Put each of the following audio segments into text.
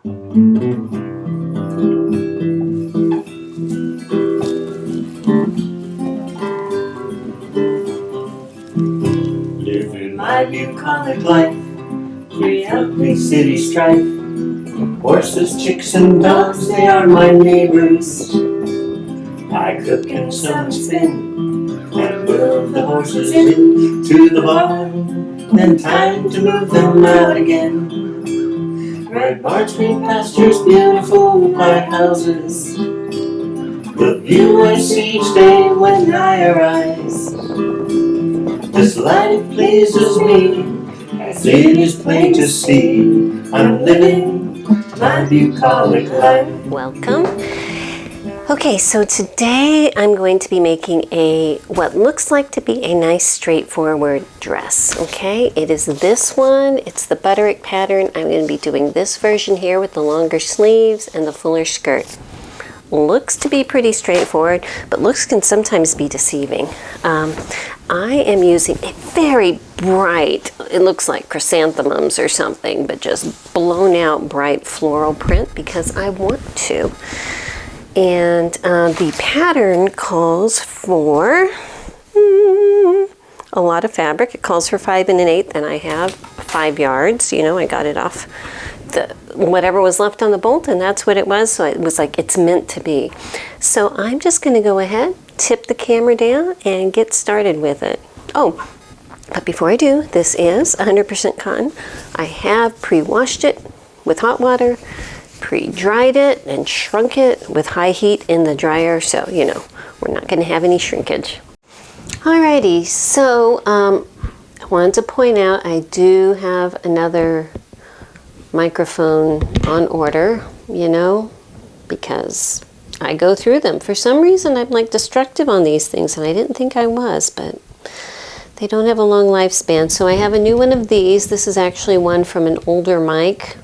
Living my bucolic life, free healthy city strife. Horses, chicks, and dogs, they are my neighbors. I cook and sew and spin, and move the horses into the barn. Then time to move them out again. Red barns, green pastures, beautiful white houses. The view I see each day when I arise. This life pleases me, as it is plain to see. I'm living my bucolic life. Welcome. Okay, so today I'm going to be making what looks like to be a nice straightforward dress, okay? It is this one, it's the Butterick pattern. I'm going to be doing this version here with the longer sleeves and the fuller skirt. Looks to be pretty straightforward, but looks can sometimes be deceiving. I am using a very bright, it looks like chrysanthemums or something, but just blown out bright floral print because I want to. And the pattern calls for a lot of fabric. It calls for 5 1/8, and I have 5 yards. You know, I got it off whatever was left on the bolt, and that's what it was. So it was like it's meant to be. So I'm just going to go ahead, tip the camera down, and get started with it. Oh, but before I do, this is 100% cotton. I have pre-washed it with hot water, pre-dried it, and shrunk it with high heat in the dryer. So, you know, we're not going to have any shrinkage. Alrighty, so I wanted to point out I do have another microphone on order, you know, because I go through them. For some reason, I'm like destructive on these things, and I didn't think I was, but they don't have a long lifespan. So I have a new one of these. This is actually one from an older mic,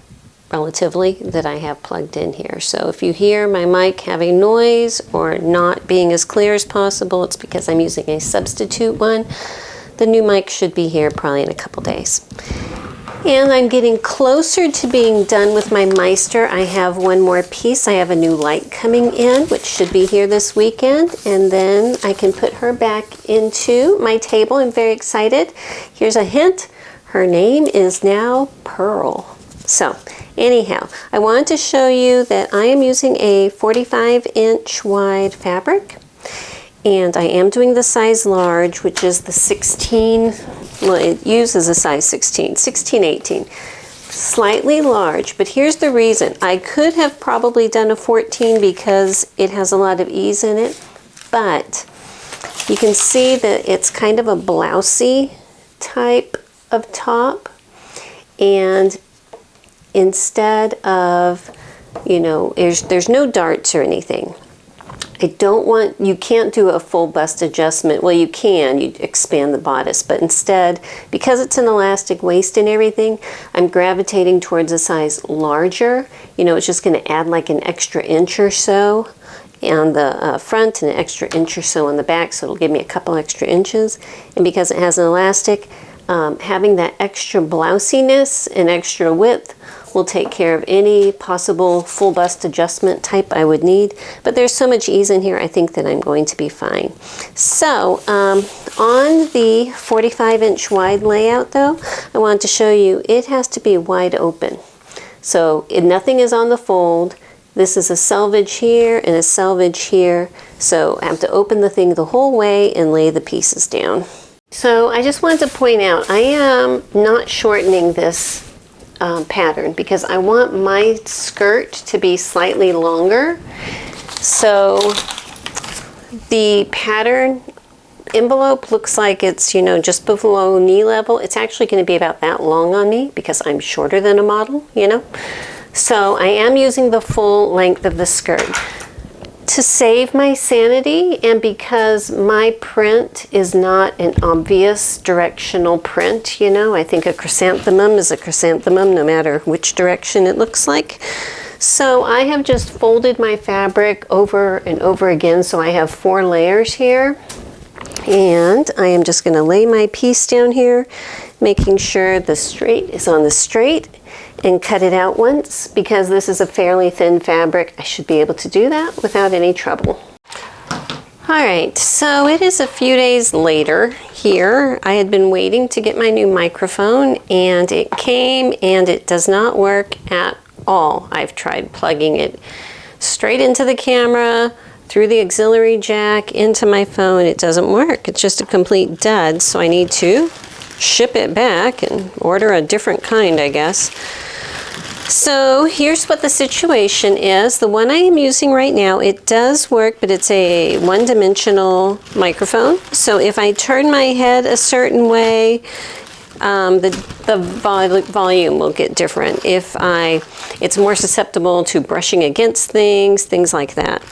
relatively, that I have plugged in here. So if you hear my mic having noise or not being as clear as possible, it's because I'm using a substitute one. The new mic should be here probably in a couple days. And I'm getting closer to being done with my Meister. I have one more piece. I have a new light coming in, which should be here this weekend. And then I can put her back into my table. I'm very excited. Here's a hint. Her name is now Pearl. So anyhow, I wanted to show you that I am using a 45-inch wide fabric. And I am doing the size large, which is the 16, well, it uses a size 16, 18. Slightly large, but here's the reason. I could have probably done a 14 because it has a lot of ease in it, but you can see that it's kind of a blousey type of top. And instead of, you know, there's no darts or anything. You can't do a full bust adjustment. Well, you can, you expand the bodice, but instead, because it's an elastic waist and everything, I'm gravitating towards a size larger. You know, it's just going to add like an extra inch or so on the front and an extra inch or so on the back, so it'll give me a couple extra inches. And because it has an elastic, having that extra blousiness and extra width will take care of any possible full bust adjustment type I would need. But there's so much ease in here, I think that I'm going to be fine. So on the 45-inch wide layout though, I wanted to show you it has to be wide open. So nothing is on the fold. This is a selvage here and a selvage here. So I have to open the thing the whole way and lay the pieces down. So I just wanted to point out, I am not shortening this pattern because I want my skirt to be slightly longer. So the pattern envelope looks like it's, you know, just below knee level. It's actually going to be about that long on me because I'm shorter than a model, you know. So I am using the full length of the skirt. To save my sanity, and because my print is not an obvious directional print, you know, I think a chrysanthemum is a chrysanthemum no matter which direction it looks like. So I have just folded my fabric over and over again, so I have 4 layers here. And I am just going to lay my piece down here, making sure the straight is on the straight and cut it out once. Because this is a fairly thin fabric, I should be able to do that without any trouble. Alright, so it is a few days later here. I had been waiting to get my new microphone, and it came, and it does not work at all. I've tried plugging it straight into the camera, through the auxiliary jack, into my phone. It doesn't work. It's just a complete dud, so I need to ship it back and order a different kind, I guess. So here's what the situation is. The one I am using right now, it does work, but it's a one-dimensional microphone. So if I turn my head a certain way, the volume will get different. It's more susceptible to brushing against things like that.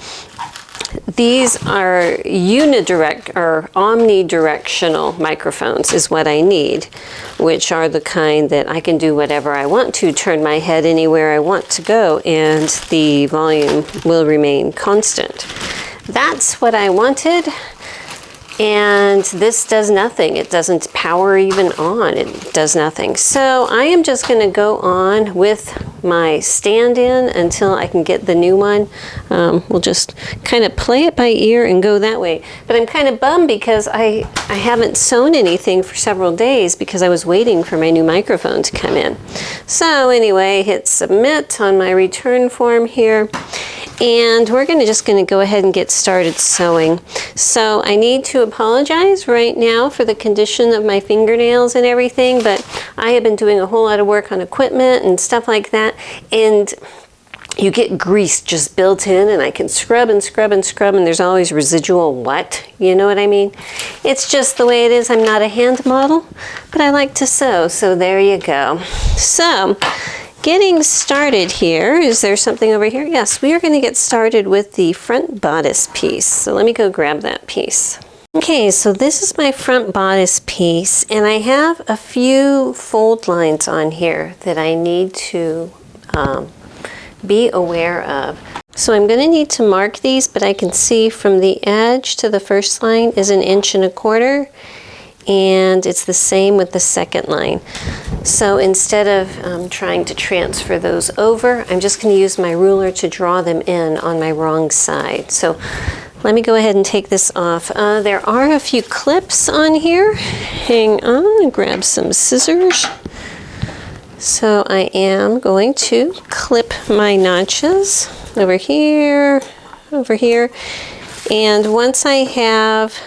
These are unidirect or omnidirectional microphones is what I need, which are the kind that I can do whatever I want to, turn my head anywhere I want to go, and the volume will remain constant. That's what I wanted, and this does nothing. It doesn't power even on. It does nothing. So I am just going to go on with my stand-in until I can get the new one. We'll just kind of play it by ear and go that way. But I'm kind of bummed because I haven't sewn anything for several days because I was waiting for my new microphone to come in. So anyway, hit submit on my return form here. And we're just going to go ahead and get started sewing. So I need to apologize right now for the condition of my fingernails and everything, but I have been doing a whole lot of work on equipment and stuff like that, and you get grease just built in, and I can scrub and scrub and scrub, and there's always residual wet, you know what I mean? It's just the way it is. I'm not a hand model, but I like to sew, so there you go. So getting started here, is there something over here? Yes, we are going to get started with the front bodice piece. So let me go grab that piece. Okay, so this is my front bodice piece, and I have a few fold lines on here that I need to be aware of. So I'm going to need to mark these, but I can see from the edge to the first line is 1¼ inch, and it's the same with the second line. So instead of trying to transfer those over, I'm just going to use my ruler to draw them in on my wrong side. So let me go ahead and take this off. There are a few clips on here. Hang on, and grab some scissors. So I am going to clip my notches over here, and once I have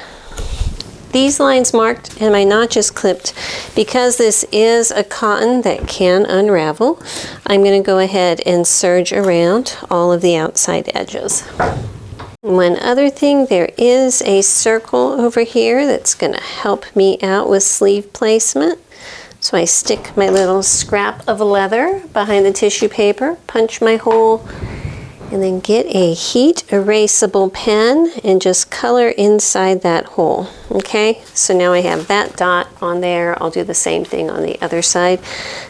these lines marked and my notches clipped, because this is a cotton that can unravel, I'm going to go ahead and serge around all of the outside edges. One other thing, there is a circle over here that's going to help me out with sleeve placement. So I stick my little scrap of leather behind the tissue paper, punch my hole, and then get a heat erasable pen and just color inside that hole. Okay, so now I have that dot on there. I'll do the same thing on the other side.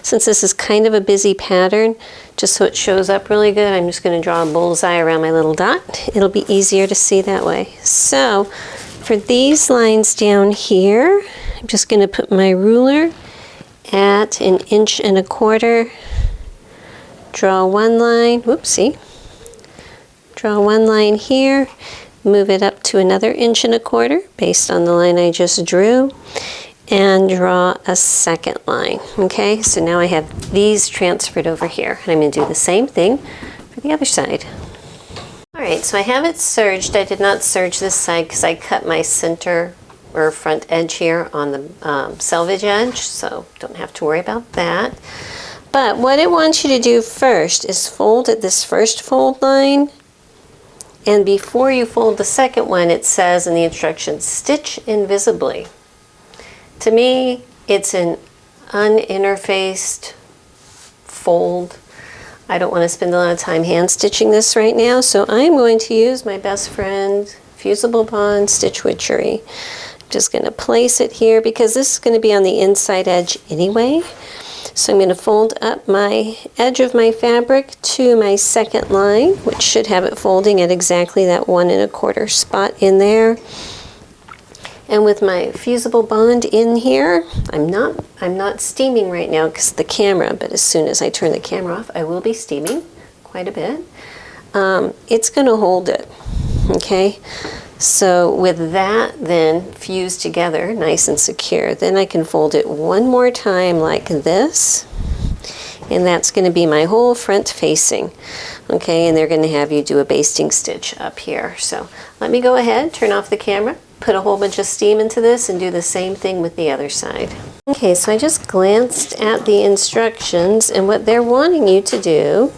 Since this is kind of a busy pattern, just so it shows up really good, I'm just going to draw a bullseye around my little dot. It'll be easier to see that way. So for these lines down here, I'm just going to put my ruler at 1¼ inch, draw one line, whoopsie, draw one line here, move it up to another 1¼ inch based on the line I just drew, and draw a second line. Okay, so now I have these transferred over here, and I'm going to do the same thing for the other side. Alright, so I have it serged. I did not serge this side because I cut my center or front edge here on the selvage edge, so don't have to worry about that. But what it wants you to do first is fold at this first fold line, and before you fold the second one, it says in the instructions, stitch invisibly. To me, it's an uninterfaced fold. I don't want to spend a lot of time hand stitching this right now, so I'm going to use my best friend Fusible Bond Stitch Witchery. I'm just going to place it here because this is going to be on the inside edge anyway. So I'm going to fold up my edge of my fabric to my second line, which should have it folding at exactly that 1¼ spot in there. And with my fusible bond in here, I'm not steaming right now because of the camera, but as soon as I turn the camera off, I will be steaming quite a bit. It's going to hold it, okay? So with that then fused together, nice and secure, then I can fold it one more time like this, and that's going to be my whole front facing, okay? And they're going to have you do a basting stitch up here. So let me go ahead, turn off the camera, put a whole bunch of steam into this, and do the same thing with the other side. Okay, so I just glanced at the instructions, and what they're wanting you to do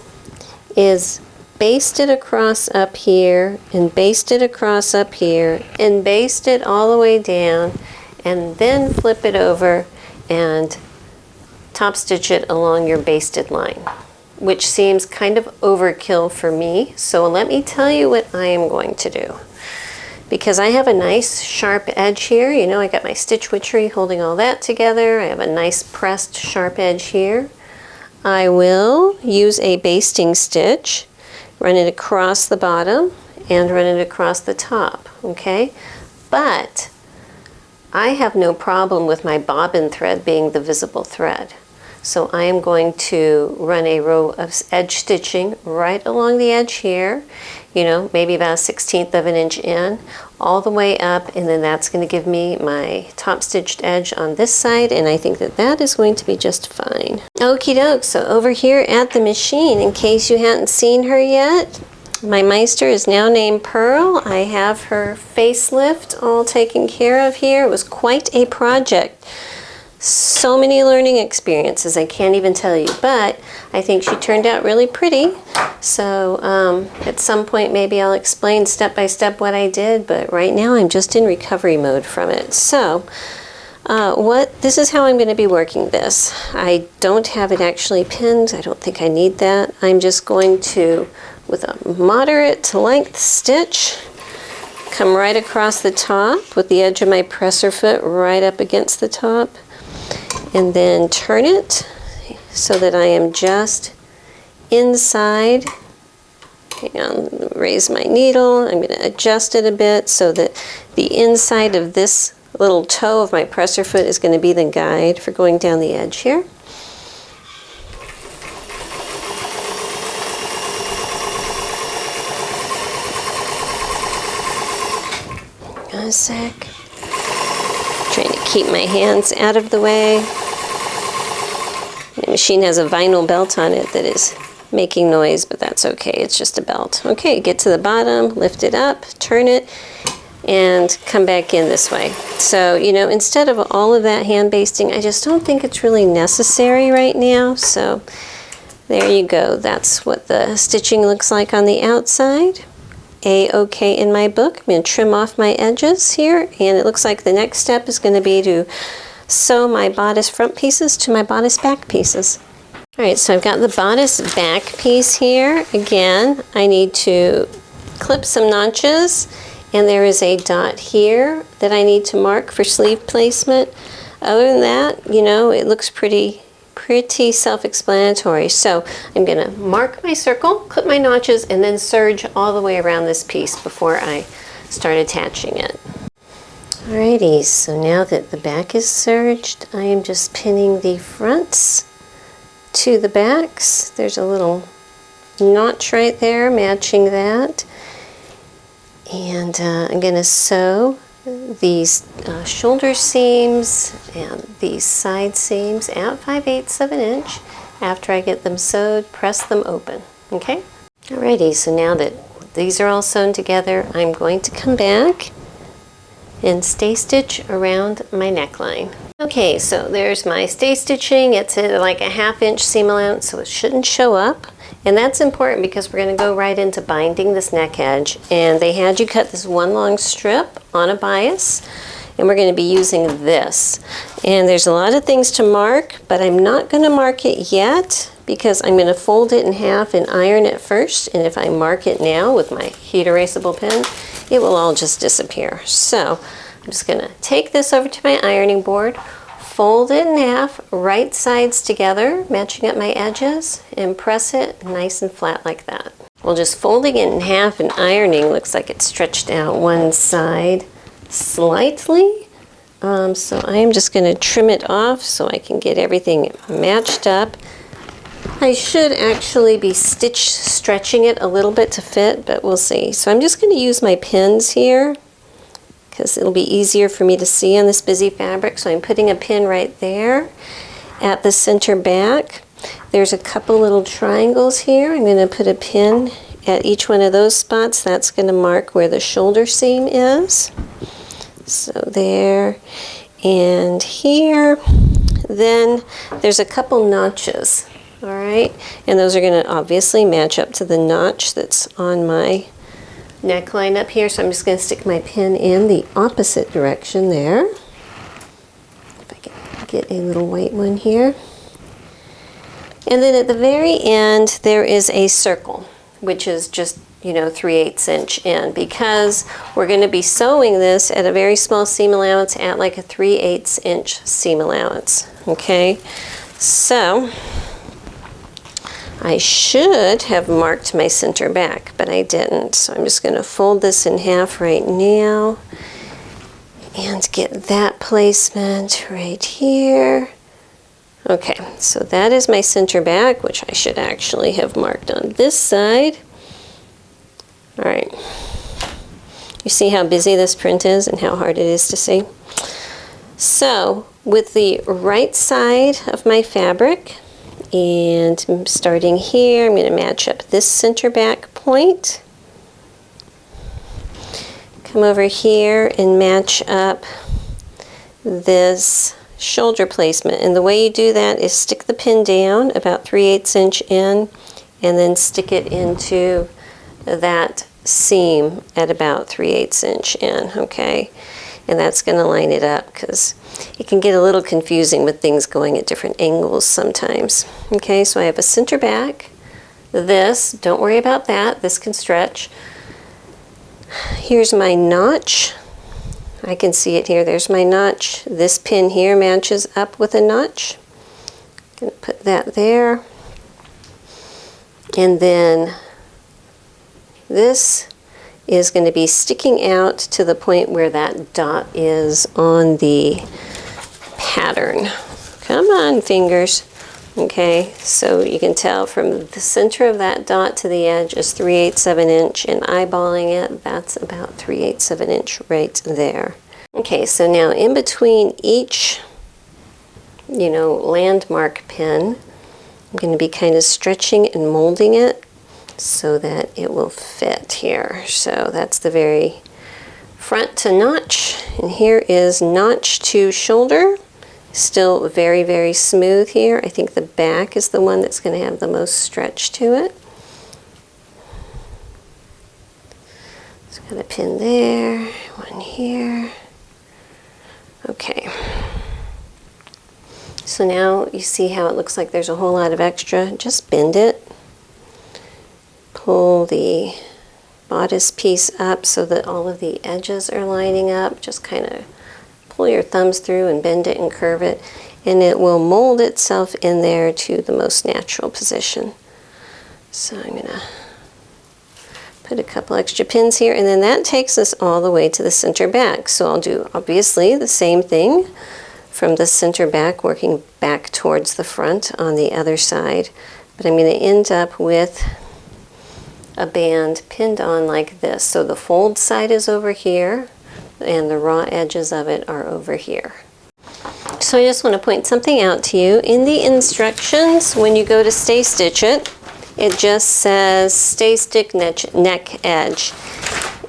is baste it across up here, and baste it across up here, and baste it all the way down, and then flip it over and top stitch it along your basted line, which seems kind of overkill for me. So let me tell you what I am going to do. Because I have a nice sharp edge here, you know, I got my stitch witchery holding all that together. I have a nice pressed sharp edge here. I will use a basting stitch, run it across the bottom and run it across the top, okay? But I have no problem with my bobbin thread being the visible thread. So I am going to run a row of edge stitching right along the edge here, you know, maybe about 1/16 of an inch in, all the way up, and then that's going to give me my top stitched edge on this side, and I think that that is going to be just fine. Okie doke, so over here at the machine, in case you hadn't seen her yet, my Meister is now named Pearl. I have her facelift all taken care of here. It was quite a project. So many learning experiences, I can't even tell you, but I think she turned out really pretty. So at some point maybe I'll explain step by step what I did, but right now I'm just in recovery mode from it. So this is how I'm going to be working this. I don't have it actually pinned. I don't think I need that. I'm just going to, with a moderate length stitch, come right across the top with the edge of my presser foot right up against the top, and then turn it so that I am just inside. Hang on, raise my needle. I'm going to adjust it a bit so that the inside of this little toe of my presser foot is going to be the guide for going down the edge here. Hang on a sec. Trying to keep my hands out of the way. The machine has a vinyl belt on it that is making noise, but that's okay. It's just a belt. Okay, get to the bottom, lift it up, turn it, and come back in this way. So, you know, instead of all of that hand basting, I just don't think it's really necessary right now. So there you go. That's what the stitching looks like on the outside. A-OK in my book. I'm going to trim off my edges here, and it looks like the next step is going to be to sew my bodice front pieces to my bodice back pieces. Alright, so I've got the bodice back piece here. Again, I need to clip some notches, and there is a dot here that I need to mark for sleeve placement. Other than that, you know, it looks pretty self-explanatory. So I'm going to mark my circle, clip my notches, and then serge all the way around this piece before I start attaching it. Alrighty, so now that the back is serged, I am just pinning the fronts to the backs. There's a little notch right there matching that. And I'm going to sew these shoulder seams and these side seams at 5/8 of an inch. After I get them sewed, press them open. Okay? Alrighty, so now that these are all sewn together, I'm going to come back and stay stitch around my neckline. Okay, so there's my stay stitching. It's at like a 1/2 inch seam allowance, so it shouldn't show up. And that's important because we're going to go right into binding this neck edge. And they had you cut this one long strip on a bias, and we're going to be using this. And there's a lot of things to mark, but I'm not going to mark it yet because I'm going to fold it in half and iron it first. And if I mark it now with my heat erasable pen, it will all just disappear. So I'm just going to take this over to my ironing board, fold it in half, right sides together, matching up my edges, and press it nice and flat like that. Well, just folding it in half and ironing looks like it's stretched out one side slightly, So I'm just going to trim it off so I can get everything matched up. I should actually be stretching it a little bit to fit, but we'll see. So I'm just going to use my pins here because it'll be easier for me to see on this busy fabric. So I'm putting a pin right there at the center back. There's a couple little triangles here. I'm going to put a pin at each one of those spots. That's going to mark where the shoulder seam is. So there and here. Then there's a couple notches. All right, and those are going to obviously match up to the notch that's on my neckline up here. So I'm just going to stick my pin in the opposite direction there. If I can get a little white one here. And then at the very end, there is a circle, which is just, 3/8 inch in, because we're going to be sewing this at a very small seam allowance at like a 3/8 inch seam allowance. Okay, so I should have marked my center back, but I didn't. So I'm just going to fold this in half right now and get that placement right here. Okay, so that is my center back, which I should actually have marked on this side. All right. You see how busy this print is and how hard it is to see? So with the right side of my fabric, and starting here, I'm going to match up this center back point. Come over here and match up this shoulder placement. And the way you do that is stick the pin down about 3/8 inch in, and then stick it into that seam at about 3/8 inch in, okay? And that's going to line it up because it can get a little confusing with things going at different angles sometimes. Okay, so I have a center back. This, don't worry about that, this can stretch. Here's my notch. I can see it here, there's my notch. This pin here matches up with a notch. I'm going to put that there. And then this is going to be sticking out to the point where that dot is on the pattern. Come on, fingers. Okay, so you can tell from the center of that dot to the edge is 3/8 of an inch, and eyeballing it, that's about 3/8 of an inch right there. Okay, so now in between each, landmark pin, I'm going to be kind of stretching and molding it so that it will fit here. So that's the very front to notch, and here is notch to shoulder. Still very, very smooth here. I think the back is the one that's going to have the most stretch to it. So got a pin there, one here. Okay. So now you see how it looks like there's a whole lot of extra. Just bend it. Pull the bodice piece up so that all of the edges are lining up. Just kind of pull your thumbs through and bend it and curve it, and it will mold itself in there to the most natural position. So I'm going to put a couple extra pins here, and then that takes us all the way to the center back. So I'll do obviously the same thing from the center back, working back towards the front on the other side, but I'm going to end up with a band pinned on like this. So the fold side is over here, and the raw edges of it are over here. So I just want to point something out to you. In the instructions, when you go to stay stitch it, it just says stay stick neck edge.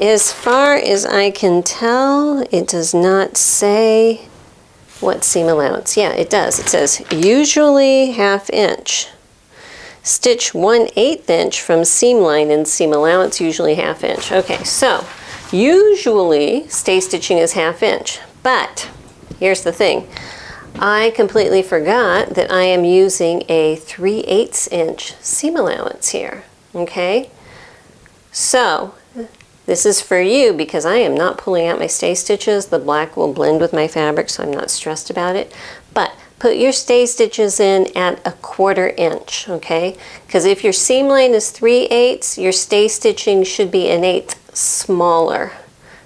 As far as I can tell, it does not say what seam allowance. Yeah, it does. It says usually 1/2 inch. Stitch 1/8 inch from seam line and seam allowance, usually 1/2 inch. Okay, so usually stay stitching is 1/2 inch, but here's the thing. I completely forgot that I am using a 3/8 inch seam allowance here, okay? So this is for you because I am not pulling out my stay stitches. The black will blend with my fabric, so I'm not stressed about it. But put your stay stitches in at 1/4 inch, okay? Because if your seam line is 3/8, your stay stitching should be 1/8 smaller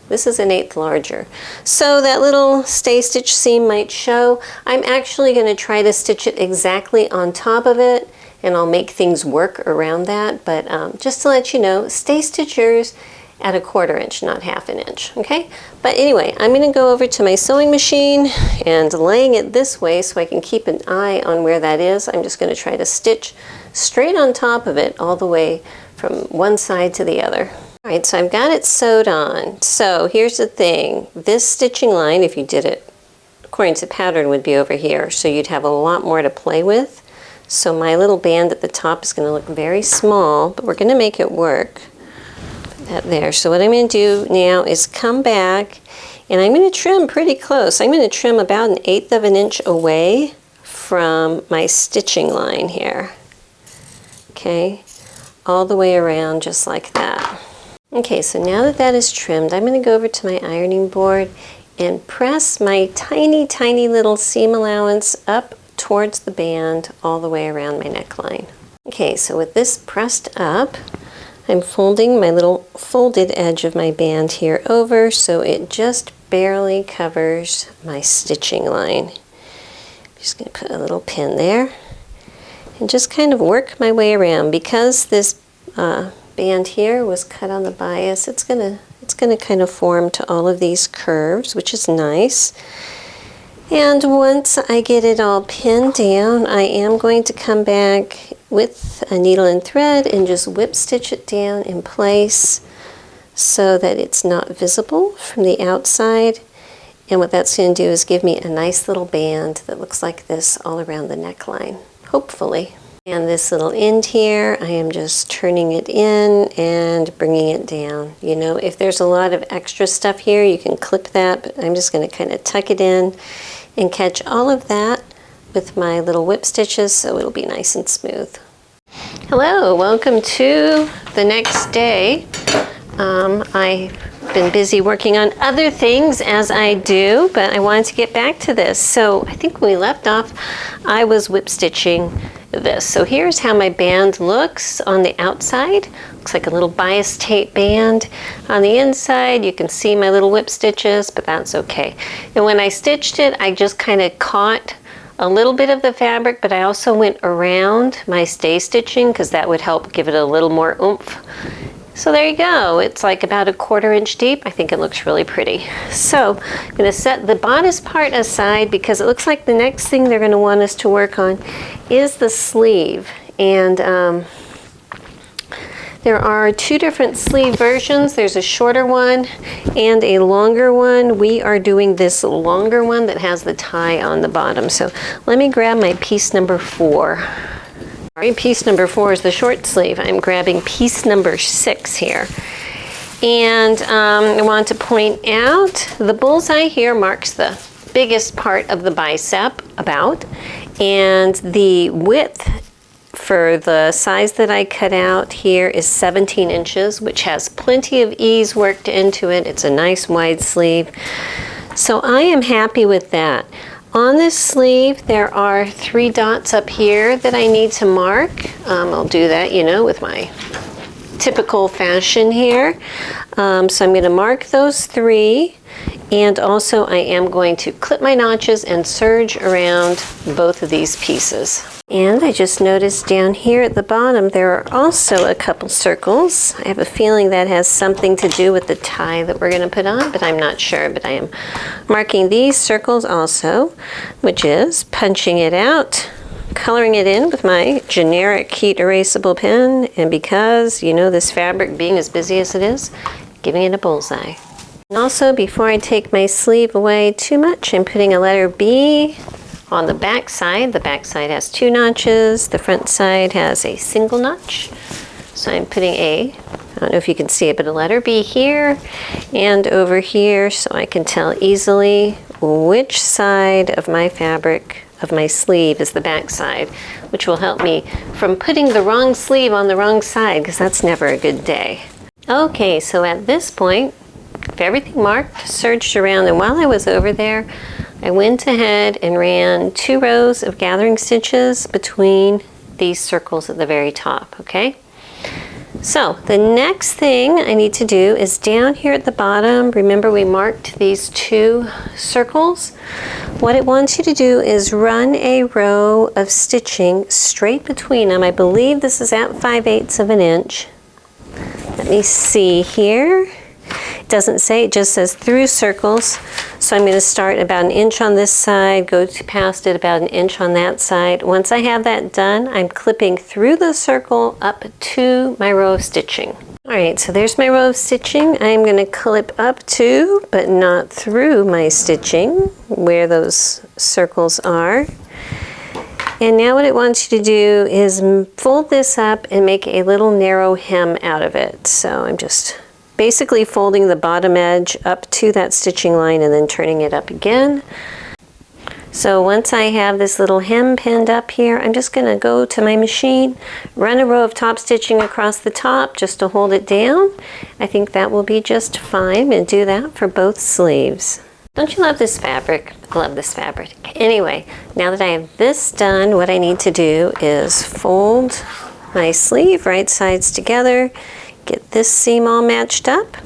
This is 1/8 larger. So that little stay stitch seam might show. I'm actually going to try to stitch it exactly on top of it, and I'll make things work around that. But just to let you know, stay stitch yours at 1/4 inch, not 1/2 inch, okay? But anyway, I'm going to go over to my sewing machine and laying it this way so I can keep an eye on where that is. I'm just going to try to stitch straight on top of it all the way from one side to the other. All right, so I've got it sewed on. So here's the thing. This stitching line, if you did it according to pattern, would be over here. So you'd have a lot more to play with. So my little band at the top is going to look very small, but we're going to make it work. Put that there. So what I'm going to do now is come back, and I'm going to trim pretty close. I'm going to trim about 1/8 of an inch away from my stitching line here. Okay, all the way around just like that. Okay, so now that that is trimmed, I'm going to go over to my ironing board and press my tiny, tiny little seam allowance up towards the band all the way around my neckline. Okay, so with this pressed up, I'm folding my little folded edge of my band here over so it just barely covers my stitching line. I'm just going to put a little pin there and just kind of work my way around. Because this band here was cut on the bias, it's gonna kind of form to all of these curves, which is nice. And once I get it all pinned down, I am going to come back with a needle and thread and just whip stitch it down in place so that it's not visible from the outside. And what that's going to do is give me a nice little band that looks like this all around the neckline, hopefully. And this little end here, I am just turning it in and bringing it down. You know, if there's a lot of extra stuff here, you can clip that, but I'm just going to kind of tuck it in and catch all of that with my little whip stitches so it'll be nice and smooth. Hello, welcome to the next day. I've been busy working on other things as I do, but I wanted to get back to this. So I think when we left off, I was whip stitching this. So here's how my band looks on the outside. Looks like a little bias tape band. On the inside, you can see my little whip stitches, but that's okay. And when I stitched it, I just kind of caught a little bit of the fabric, but I also went around my stay stitching because that would help give it a little more oomph. So there you go. It's like about 1/4 inch deep. I think it looks really pretty. So I'm going to set the bodice part aside because it looks like the next thing they're going to want us to work on is the sleeve. And there are 2 different sleeve versions. There's a shorter one and a longer one. We are doing this longer one that has the tie on the bottom. So let me grab my piece number 4. Piece number 4 is the short sleeve. I'm grabbing piece number 6 here. And I want to point out the bullseye here marks the biggest part of the bicep about, and the width for the size that I cut out here is 17 inches, which has plenty of ease worked into it. It's a nice wide sleeve. So I am happy with that. On this sleeve, there are 3 dots up here that I need to mark. I'll do that, you know, with my typical fashion here. So I'm going to mark those 3, and also I am going to clip my notches and serge around both of these pieces. And I just noticed down here at the bottom there are also a couple circles. I have a feeling that has something to do with the tie that we're going to put on, but I'm not sure. But I am marking these circles also, which is punching it out, coloring it in with my generic heat erasable pen, and because, you know, this fabric being as busy as it is, giving it a bullseye. And also, before I take my sleeve away too much, I'm putting a letter B on the back side. The back side has 2 notches. The front side has a single notch. So I'm putting I don't know if you can see it, but a letter B here and over here so I can tell easily which side of my fabric of my sleeve is the back side, which will help me from putting the wrong sleeve on the wrong side, because that's never a good day. Okay, so at this point, I've everything marked, serged around, and while I was over there, I went ahead and ran 2 rows of gathering stitches between these circles at the very top, okay? So the next thing I need to do is down here at the bottom, remember we marked these 2 circles? What it wants you to do is run a row of stitching straight between them. I believe this is at 5/8 of an inch. Let me see here. It doesn't say, it just says through circles. So I'm going to start about 1 inch on this side, go past it about 1 inch on that side. Once I have that done, I'm clipping through the circle up to my row of stitching. All right, so there's my row of stitching. I'm going to clip up to, but not through my stitching where those circles are. And now what it wants you to do is fold this up and make a little narrow hem out of it. So I'm just basically folding the bottom edge up to that stitching line and then turning it up again. So once I have this little hem pinned up here, I'm just going to go to my machine, run a row of top stitching across the top just to hold it down. I think that will be just fine, and do that for both sleeves. Don't you love this fabric? I love this fabric. Anyway, now that I have this done, what I need to do is fold my sleeve right sides together, get this seam all matched up,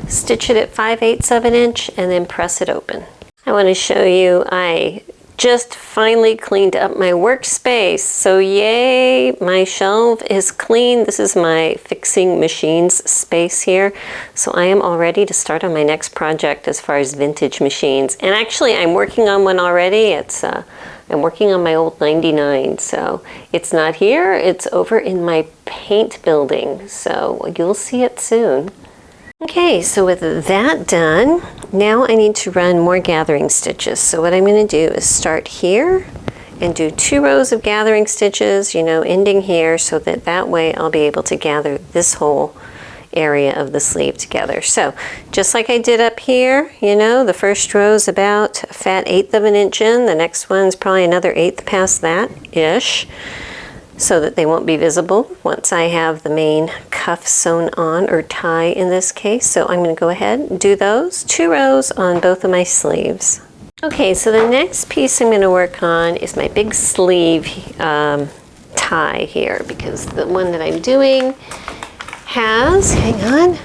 stitch it at 5/8 of an inch, and then press it open. I want to show you, I just finally cleaned up my workspace. So yay, my shelf is clean. This is my fixing machines space here. So I am all ready to start on my next project as far as vintage machines. And actually I'm working on one already. I'm working on my old 99, so it's not here, it's over in my paint building, so you'll see it soon. Okay, so with that done, now I need to run more gathering stitches. So what I'm going to do is start here and do 2 rows of gathering stitches, you know, ending here, so that way I'll be able to gather this whole area of the sleeve together. So just like I did up here, you know, the first row is about a fat 1/8 of an inch in, the next one's probably another 1/8 past that ish, so that they won't be visible once I have the main cuff sewn on, or tie in this case. So I'm going to go ahead and do those 2 rows on both of my sleeves. Okay, so the next piece I'm going to work on is my big sleeve tie here, because the one that I'm doing has, hang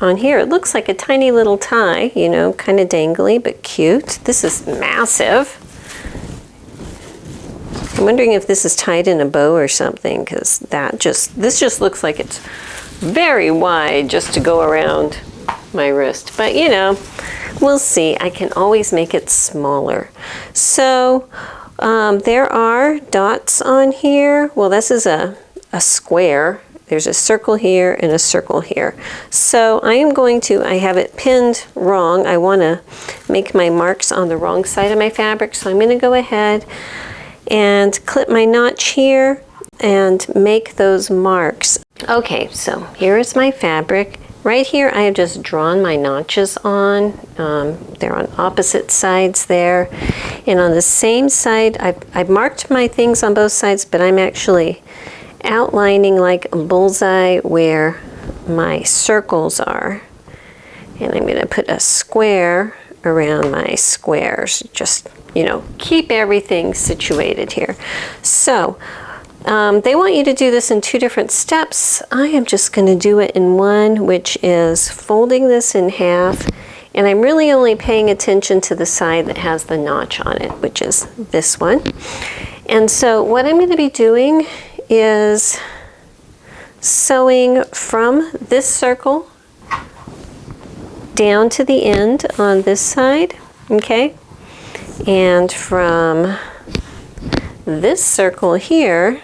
on here, it looks like a tiny little tie, you know, kind of dangly but cute. This is massive. I'm wondering if this is tied in a bow or something, because this just looks like it's very wide just to go around my wrist. But you know, we'll see. I can always make it smaller. So there are dots on here. Well, this is a square. There's a circle here and a circle here. So I have it pinned wrong. I want to make my marks on the wrong side of my fabric. So I'm going to go ahead and clip my notch here and make those marks. Okay, so here is my fabric. Right here I have just drawn my notches on. They're on opposite sides there. And on the same side, I've marked my things on both sides, but I'm actually outlining like a bullseye where my circles are. And I'm going to put a square around my squares. Just, you know, keep everything situated here. So they want you to do this in 2 different steps. I am just going to do it in one, which is folding this in half. And I'm really only paying attention to the side that has the notch on it, which is this one. And so what I'm going to be doing is sewing from this circle down to the end on this side, okay? And from this circle here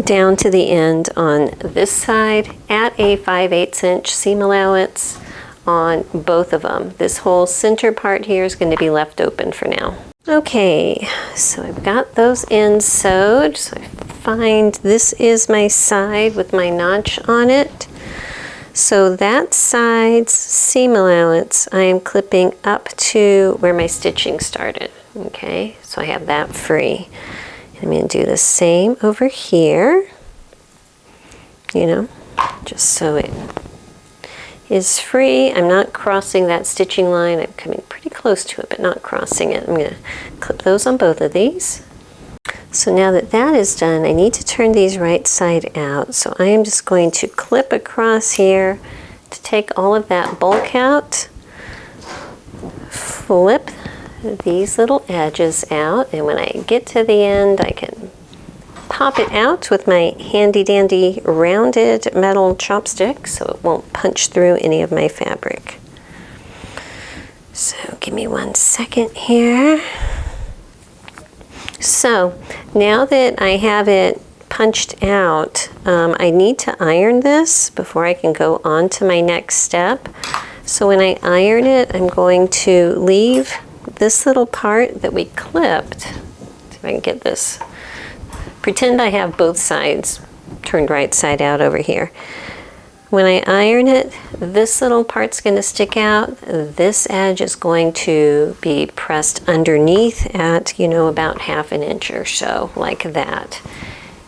down to the end on this side at a 5/8 inch seam allowance on both of them. This whole center part here is going to be left open for now. Okay, so I've got those ends sewed. So I find this is my side with my notch on it. So that side's seam allowance I am clipping up to where my stitching started. Okay, so I have that free. I'm going to do the same over here, you know, just so it is free. I'm not crossing that stitching line. I'm coming pretty close to it, but not crossing it. I'm going to clip those on both of these. So now that that is done, I need to turn these right side out. So I am just going to clip across here to take all of that bulk out, flip these little edges out, and when I get to the end, I can pop it out with my handy dandy rounded metal chopstick so it won't punch through any of my fabric. So give me 1 second here. So now that I have it punched out, I need to iron this before I can go on to my next step. So when I iron it, I'm going to leave this little part that we clipped. See if I can get this. Pretend I have both sides turned right side out over here. When I iron it, this little part's going to stick out. This edge is going to be pressed underneath at, you know, about 1/2 inch or so, like that,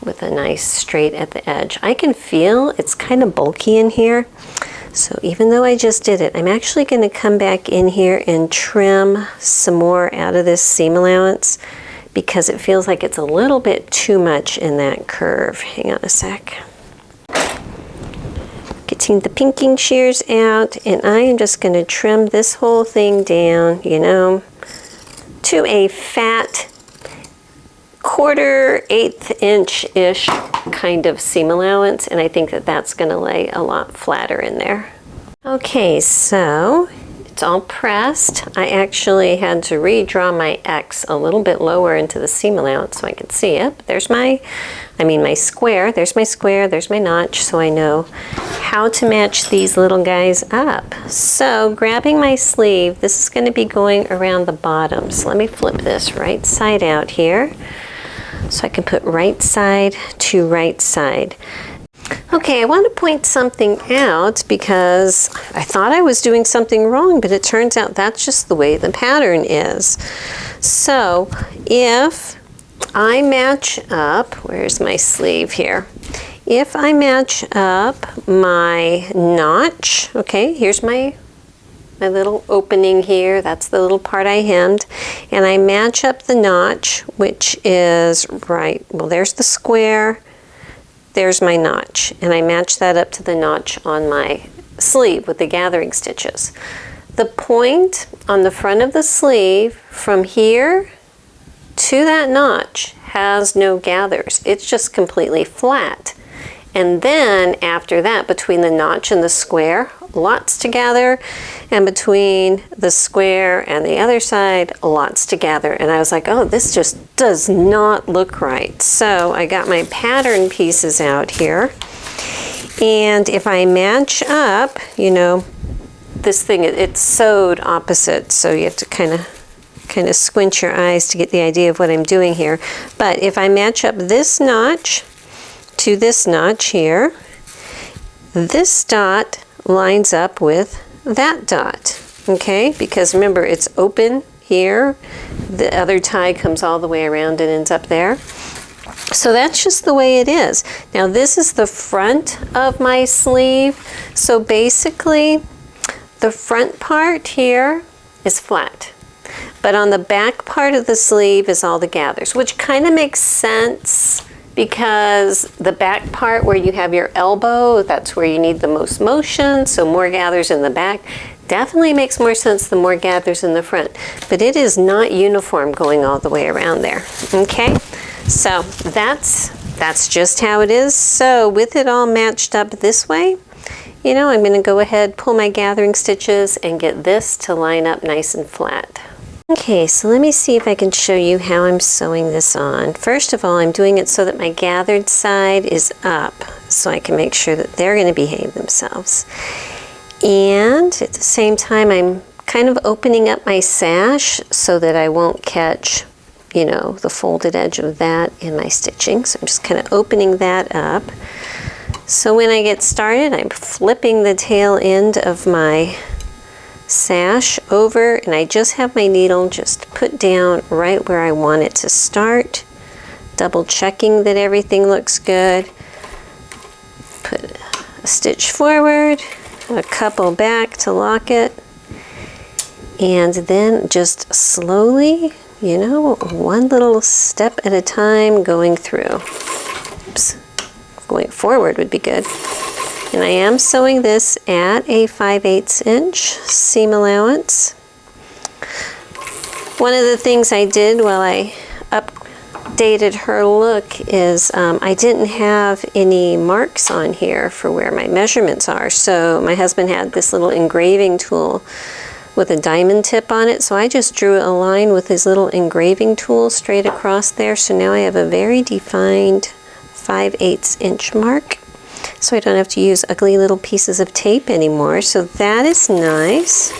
with a nice straight at the edge. I can feel it's kind of bulky in here. So even though I just did it, I'm actually going to come back in here and trim some more out of this seam allowance because it feels like it's a little bit too much in that curve. Hang on a sec. Getting the pinking shears out, and I am just going to trim this whole thing down, you know, to a fat 1/4 inch-ish kind of seam allowance, and I think that that's going to lay a lot flatter in there. Okay, so it's all pressed. I actually had to redraw my X a little bit lower into the seam allowance so I could see it. But there's my square. There's my square, there's my notch, so I know how to match these little guys up. So grabbing my sleeve, this is going to be going around the bottom. So let me flip this right side out here so I can put right side to right side. Okay, I want to point something out because I thought I was doing something wrong, but it turns out that's just the way the pattern is. So if I match up, where's my sleeve here? If I match up my notch, okay, here's my little opening here, that's the little part I hemmed, and I match up the notch, which is right, well, there's the square, there's my notch, and I match that up to the notch on my sleeve with the gathering stitches. The point on the front of the sleeve from here to that notch has no gathers. It's just completely flat. And then after that, between the notch and the square, lots to gather, and between the square and the other side, lots to gather. And I was like, oh, this just does not look right. So I got my pattern pieces out here, and if I match up, you know, this thing, it's sewed opposite, so you have to kind of squint your eyes to get the idea of what I'm doing here. But if I match up this notch to this notch here, this dot lines up with that dot, okay? Because remember, it's open here. The other tie comes all the way around and ends up there. So that's just the way it is. Now this is the front of my sleeve. So basically, the front part here is flat. But on the back part of the sleeve is all the gathers, which kind of makes sense because the back part where you have your elbow, that's where you need the most motion, so more gathers in the back. Definitely makes more sense the more gathers in the front, but it is not uniform going all the way around there, okay? So that's just how it is. So with it all matched up this way, you know, I'm gonna go ahead, pull my gathering stitches and get this to line up nice and flat. Okay, so let me see if I can show you how I'm sewing this on. First of all, I'm doing it so that my gathered side is up, so I can make sure that they're going to behave themselves. And at the same time, I'm kind of opening up my sash so that I won't catch, you know, the folded edge of that in my stitching. So I'm just kind of opening that up. So when I get started, I'm flipping the tail end of my sash over, and I just have my needle just put down right where I want it to start, double checking that everything looks good. Put a stitch forward, a couple back to lock it, and then just slowly you know, one little step at a time going through. Oops. Going forward would be good. And I am sewing this at a 5/8 inch seam allowance. One of the things I did while I updated her look is I didn't have any marks on here for where my measurements are. So my husband had this little engraving tool with a diamond tip on it. So I just drew a line with his little engraving tool straight across there. So now I have a very defined 5/8 inch mark. So I don't have to use ugly little pieces of tape anymore. So that is nice.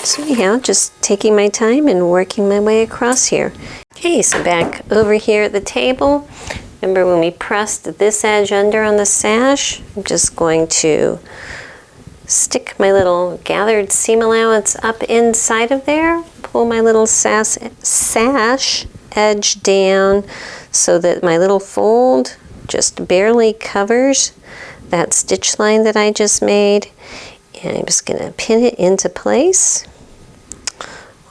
So anyhow, just taking my time and working my way across here. Okay, so back over here at the table. Remember when we pressed this edge under on the sash? I'm just going to stick my little gathered seam allowance up inside of there. Pull my little sash edge down so that my little fold just barely covers that stitch line that I just made. And I'm just going to pin it into place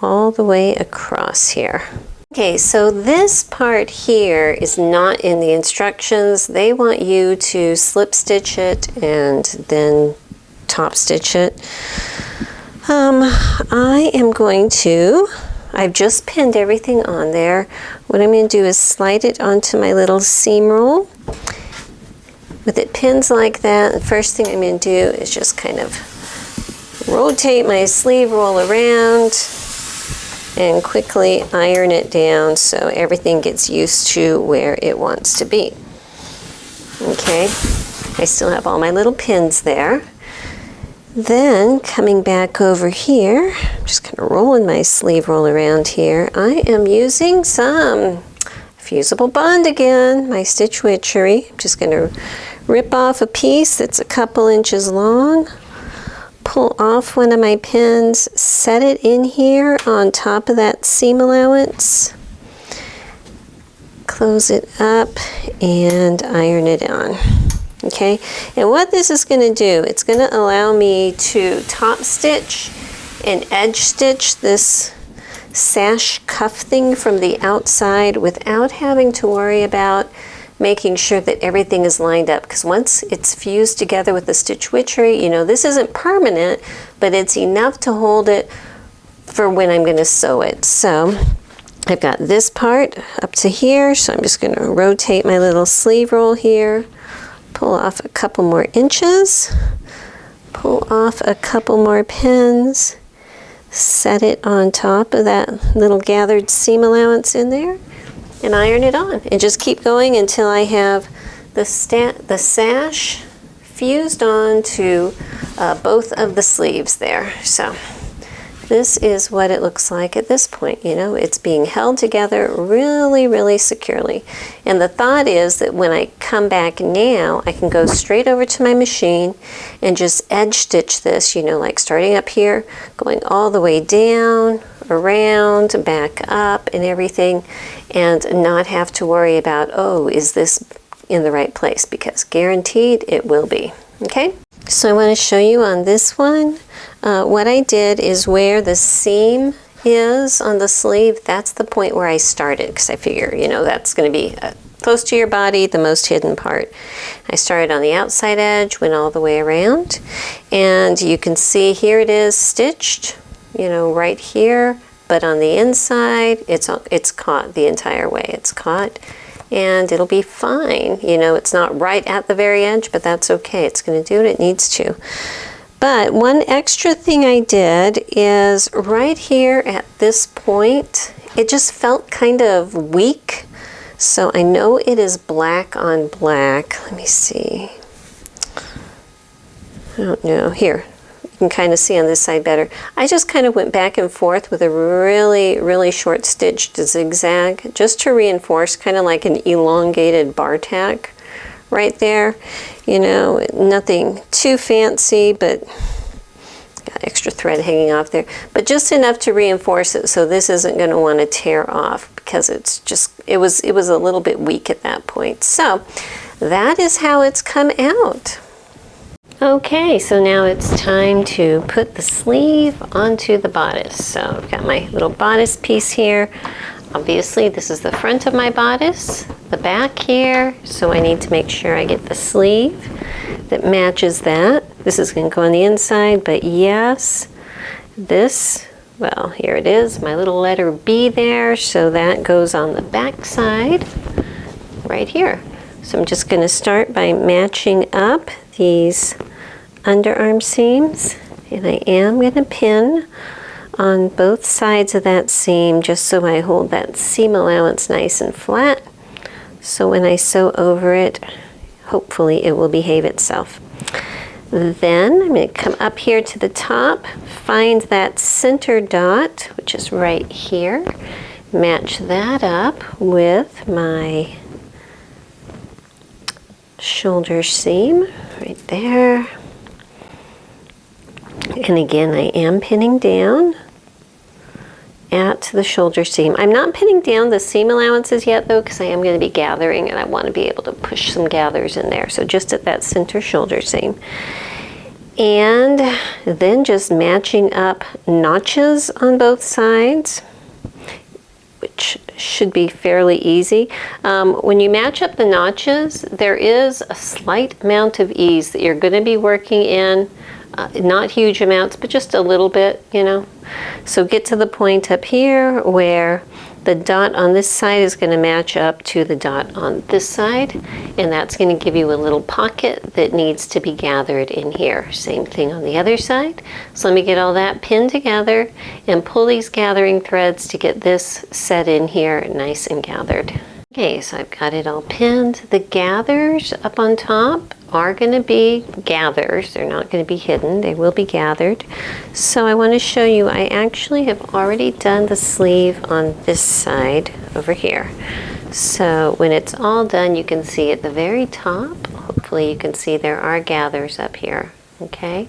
all the way across here. Okay, so this part here is not in the instructions. They want you to slip stitch it and then top stitch it. I am going to, I've just pinned everything on there. What I'm going to do is slide it onto my little seam roll. With it pinned like that, the first thing I'm going to do is just kind of rotate my sleeve roll around and quickly iron it down so everything gets used to where it wants to be. Okay, I still have all my little pins there. Then coming back over here, I'm just kind of rolling my sleeve roll around here. I am using some fusible bond again, my Stitch Witchery. I'm just going to rip off a piece that's a couple inches long, pull off one of my pins, set it in here on top of that seam allowance, close it up, and iron it on. Okay, and what this is going to do, it's going to allow me to top stitch and edge stitch this sash cuff thing from the outside without having to worry about making sure that everything is lined up, because once it's fused together with the Stitch Witchery, you know, this isn't permanent, but it's enough to hold it for when I'm going to sew it. So I've got this part up to here, so I'm just going to rotate my little sleeve roll here, pull off a couple more inches, pull off a couple more pins, set it on top of that little gathered seam allowance in there, and iron it on, and just keep going until I have the sash fused on to both of the sleeves there. So this is what it looks like at this point. You know, it's being held together really, really securely. And the thought is that when I come back now, I can go straight over to my machine and just edge stitch this, you know, like starting up here, going all the way down, around, back up and everything, and not have to worry about, oh, is this in the right place? Because guaranteed it will be. Okay, so I want to show you on this one, what I did is where the seam is on the sleeve, that's the point where I started, because I figure, you know, that's going to be close to your body, the most hidden part. I started on the outside edge, went all the way around, and you can see here it is stitched, you know, right here, but on the inside, it's caught the entire way. It's caught, and it'll be fine. You know, it's not right at the very edge, but that's okay. It's going to do what it needs to. But one extra thing I did is right here at this point, it just felt kind of weak. So I know it is black on black. Let me see. I don't know. Here. You can kind of see on this side better. I just kind of went back and forth with a really, really short stitched zigzag just to reinforce, kind of like an elongated bar tack right there. You know, nothing too fancy, but got extra thread hanging off there. But just enough to reinforce it so this isn't going to want to tear off, because it's just, it was a little bit weak at that point. So that is how it's come out. Okay, so now it's time to put the sleeve onto the bodice. So I've got my little bodice piece here. Obviously, this is the front of my bodice, the back here, so I need to make sure I get the sleeve that matches that. This is going to go on the inside, but yes, this, well, here it is, my little letter B there, so that goes on the back side right here. So I'm just going to start by matching up these underarm seams, and I am going to pin on both sides of that seam just so I hold that seam allowance nice and flat, so when I sew over it, hopefully it will behave itself. Then I'm going to come up here to the top, find that center dot, which is right here, match that up with my shoulder seam right there. And again, I am pinning down at the shoulder seam. I'm not pinning down the seam allowances yet though, because I am going to be gathering and I want to be able to push some gathers in there. So just at that center shoulder seam. And then just matching up notches on both sides, which should be fairly easy. When you match up the notches, there is a slight amount of ease that you're going to be working in. Not huge amounts, but just a little bit, you know. So get to the point up here where the dot on this side is going to match up to the dot on this side, and that's going to give you a little pocket that needs to be gathered in here. Same thing on the other side. So let me get all that pinned together and pull these gathering threads to get this set in here nice and gathered. Okay, so I've got it all pinned. The gathers up on top are going to be gathers. They're not going to be hidden. They will be gathered. So I want to show you, I actually have already done the sleeve on this side over here. So when it's all done, you can see at the very top, hopefully you can see there are gathers up here. Okay.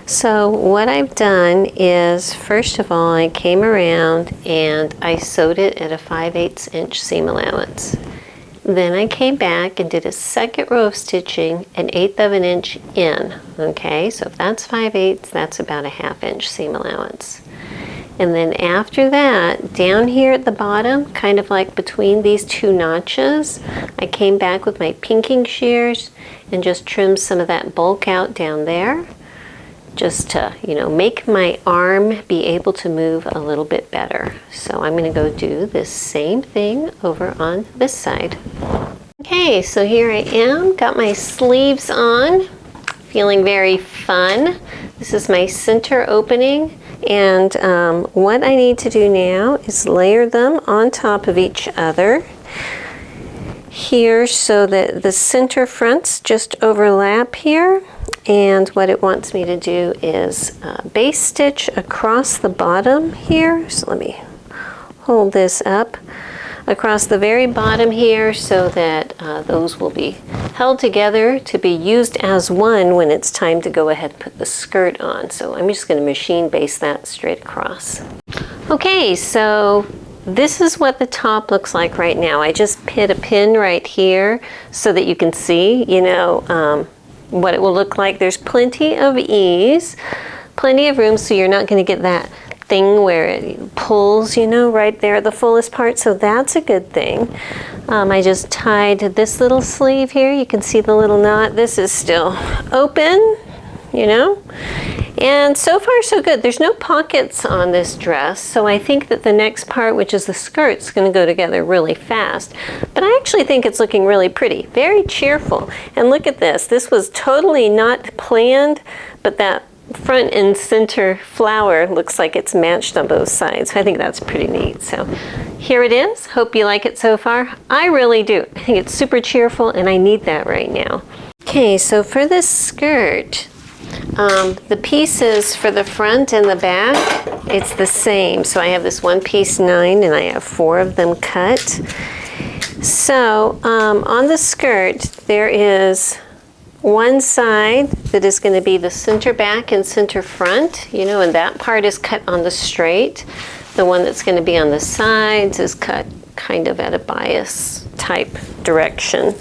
So what I've done is, first of all, I came around and I sewed it at a 5/8 inch seam allowance. Then I came back and did a second row of stitching 1/8 of an inch in. Okay, so if that's 5/8, that's about a 1/2 inch seam allowance. And then after that, down here at the bottom, kind of like between these two notches, I came back with my pinking shears and just trimmed some of that bulk out down there, just to, you know, make my arm be able to move a little bit better. So I'm going to go do this same thing over on this side. Okay, so here I am, got my sleeves on, feeling very fun. This is my center opening, and what I need to do now is layer them on top of each other here so that the center fronts just overlap here. And what it wants me to do is base stitch across the bottom here. So let me hold this up across the very bottom here so that those will be held together to be used as one when it's time to go ahead and put the skirt on. So I'm just going to machine base that straight across. Okay, so this is what the top looks like right now. I just put a pin right here so that you can see, you know, what it will look like. There's plenty of ease, plenty of room, so you're not going to get that thing where it pulls, you know, right there at the fullest part, so that's a good thing. I just tied this little sleeve here. You can see the little knot. This is still open, you know, and so far so good. There's no pockets on this dress, so I think that the next part, which is the skirt, is going to go together really fast. But I actually think it's looking really pretty, very cheerful. And look at this. This was totally not planned, but that front and center flower looks like it's matched on both sides. I think that's pretty neat. So here it is. Hope you like it so far. I really do. I think it's super cheerful, and I need that right now. Okay, so for this skirt, the pieces for the front and the back, it's the same. So I have this 1 piece 9 and I have 4 of them cut. So on the skirt, there is one side that is going to be the center back and center front, you know, and that part is cut on the straight. The one that's going to be on the sides is cut kind of at a bias type direction.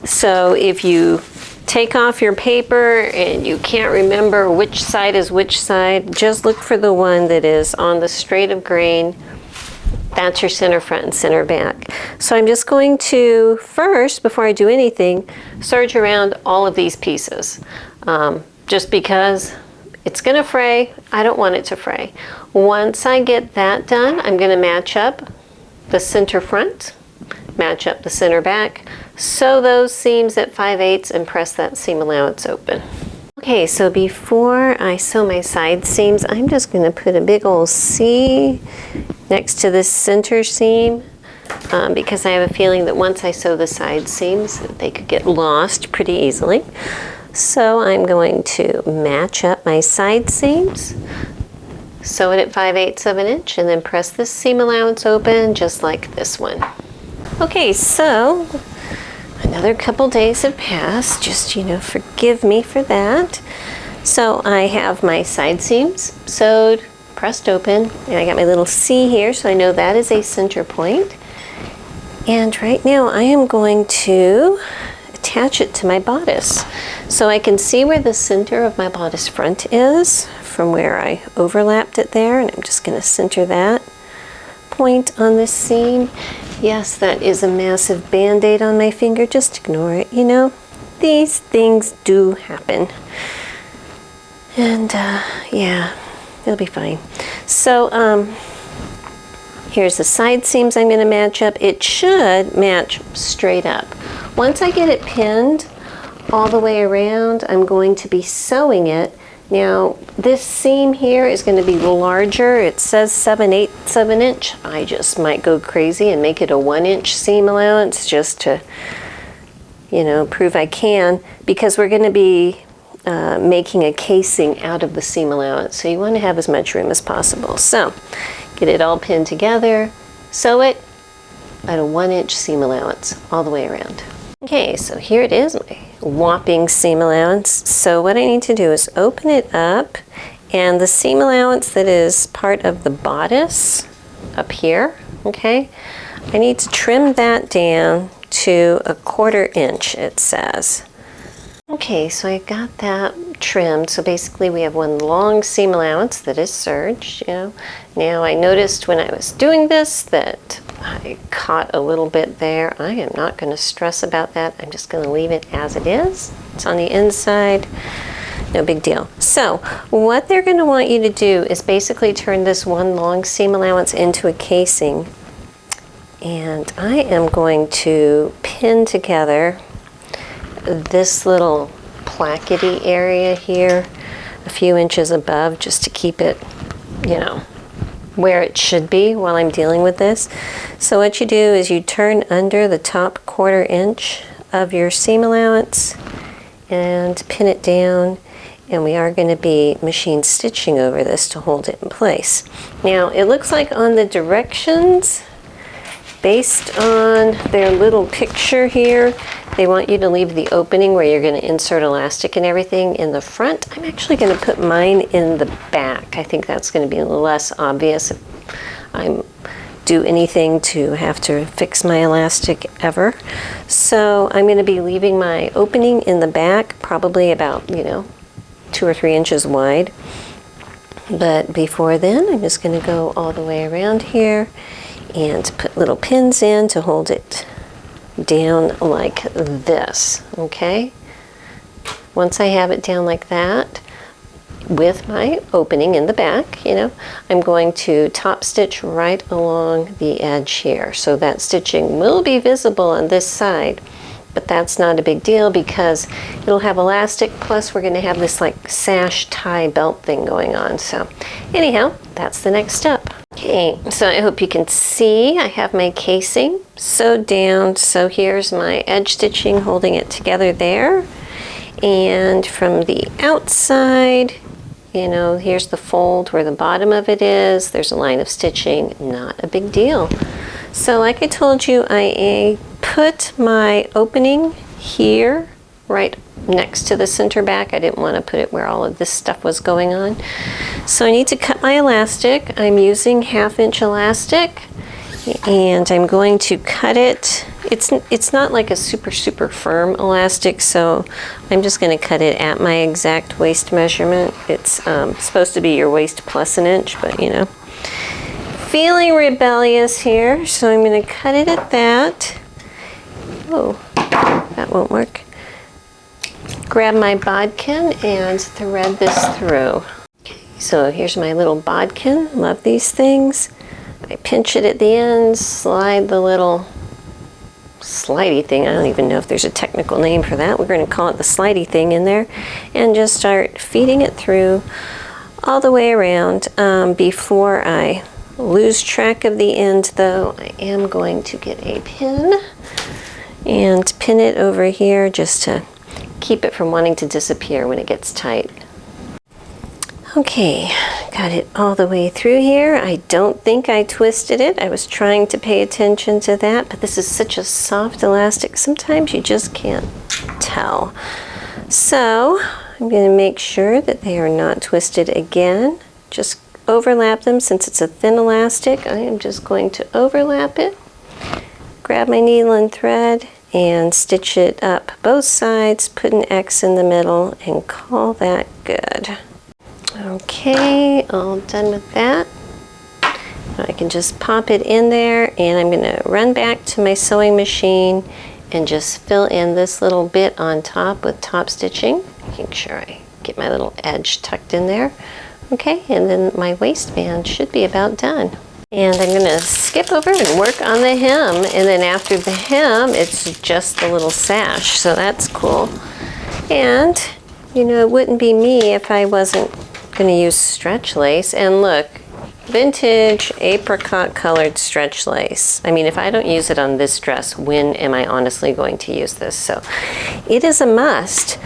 So if you take off your paper and you can't remember which side is which side, just look for the one that is on the straight of grain. That's your center front and center back. So I'm just going to first, before I do anything, serge around all of these pieces. Just because it's gonna fray, I don't want it to fray. Once I get that done, I'm gonna match up the center front, match up the center back, sew those seams at 5/8 and press that seam allowance open. Okay, so before I sew my side seams, I'm just gonna put a big old C next to this center seam because I have a feeling that once I sew the side seams, they could get lost pretty easily. So I'm going to match up my side seams, sew it at 5/8 of an inch, and then press this seam allowance open just like this one. Okay, so another couple days have passed, just, forgive me for that. So I have my side seams sewed, pressed open, and I got my little C here, so I know that is a center point. And right now I am going to attach it to my bodice. So I can see where the center of my bodice front is from where I overlapped it there, and I'm just going to center that point on this seam. Yes, that is a massive band-aid on my finger. Just ignore it, These things do happen. And yeah, it'll be fine. So here's the side seams I'm going to match up. It should match straight up. Once I get it pinned all the way around, I'm going to be sewing it. Now, this seam here is going to be larger. It says 7/8 of an inch. I just might go crazy and make it a 1-inch seam allowance just to, prove I can, because we're going to be making a casing out of the seam allowance. So you want to have as much room as possible. So, get it all pinned together, sew it at a 1-inch seam allowance all the way around. Okay, so here it is, my whopping seam allowance. So what I need to do is open it up, and the seam allowance that is part of the bodice up here, okay, I need to trim that down to 1/4 inch, it says. Okay, so I got that trimmed. So basically we have one long seam allowance that is serged, Now I noticed when I was doing this that I caught a little bit there. I am not going to stress about that. I'm just going to leave it as it is. It's on the inside. No big deal. So what they're going to want you to do is basically turn this one long seam allowance into a casing. And I am going to pin together this little plackety area here a few inches above, just to keep it, where it should be while I'm dealing with this. So what you do is you turn under the top 1/4 inch of your seam allowance and pin it down, and we are going to be machine stitching over this to hold it in place. Now it looks like on the directions, based on their little picture here, they want you to leave the opening where you're going to insert elastic and everything in the front. I'm actually going to put mine in the back. I think that's going to be a little less obvious if I do anything to have to fix my elastic ever. So I'm going to be leaving my opening in the back, probably about, 2 or 3 inches wide. But before then, I'm just going to go all the way around here and put little pins in to hold it down like this, okay? Once I have it down like that, with my opening in the back, I'm going to top stitch right along the edge here. So that stitching will be visible on this side, but that's not a big deal because it'll have elastic, plus we're going to have this like sash tie belt thing going on. So anyhow, that's the next step. Okay, so I hope you can see I have my casing sewed down. So here's my edge stitching holding it together there. And from the outside, here's the fold where the bottom of it is. There's a line of stitching, not a big deal. So like I told you, I put my opening here right next to the center back. I didn't want to put it where all of this stuff was going on. So I need to cut my elastic. I'm using 1/2 inch elastic, and I'm going to cut it It's not like a super firm elastic, so I'm just going to cut it at my exact waist measurement. It's supposed to be your waist plus an inch, but you know, feeling rebellious here, so I'm going to cut it at that. Oh, that won't work. Grab my bodkin and thread this through. Okay, so here's my little bodkin. Love these things. I pinch it at the end, slide the little slidey thing. I don't even know if there's a technical name for that. We're going to call it the slidey thing in there, and just start feeding it through all the way around. Before I lose track of the end, though, I am going to get a pin and pin it over here just to keep it from wanting to disappear when it gets tight. Okay, got it all the way through here. I don't think I twisted it. I was trying to pay attention to that, but this is such a soft elastic. Sometimes you just can't tell. So I'm going to make sure that they are not twisted again. Just overlap them. Since it's a thin elastic, I am just going to overlap it. Grab my needle and thread and stitch it up both sides, put an X in the middle, and call that good. Okay, all done with that. I can just pop it in there, and I'm going to run back to my sewing machine and just fill in this little bit on top with top stitching. Making sure I get my little edge tucked in there. Okay, and then my waistband should be about done. And I'm going to skip over and work on the hem, and then after the hem, it's just the little sash, so that's cool. And, you know, it wouldn't be me if I wasn't going to use stretch lace. And look, vintage apricot colored stretch lace. I mean, if I don't use it on this dress, when am I honestly going to use this? So it is a must.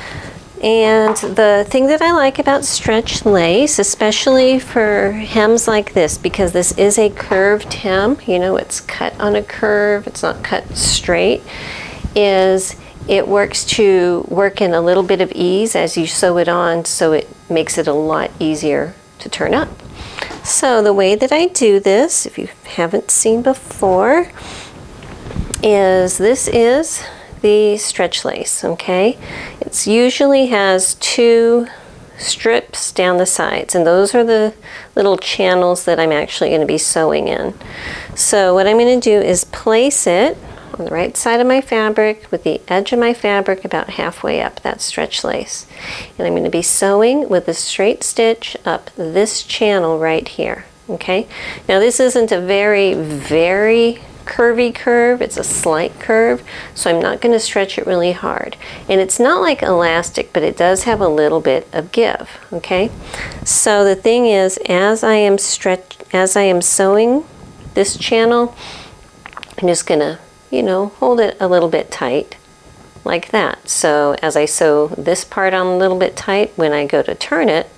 And the thing that I like about stretch lace, especially for hems like this, because this is a curved hem, you know, it's cut on a curve, it's not cut straight, is it works to work in a little bit of ease as you sew it on, so it makes it a lot easier to turn up. So the way that I do this, if you haven't seen before, is this is the stretch lace, okay? It usually has 2 strips down the sides, and those are the little channels that I'm actually going to be sewing in. So what I'm going to do is place it on the right side of my fabric with the edge of my fabric about halfway up that stretch lace. And I'm going to be sewing with a straight stitch up this channel right here, okay? Now this isn't a very curvy curve, it's a slight curve, so I'm not going to stretch it really hard. And it's not like elastic, but it does have a little bit of give, okay? So the thing is, as I am sewing this channel, I'm just going to, you know, hold it a little bit tight like that. So as I sew this part on a little bit tight, when I go to turn it,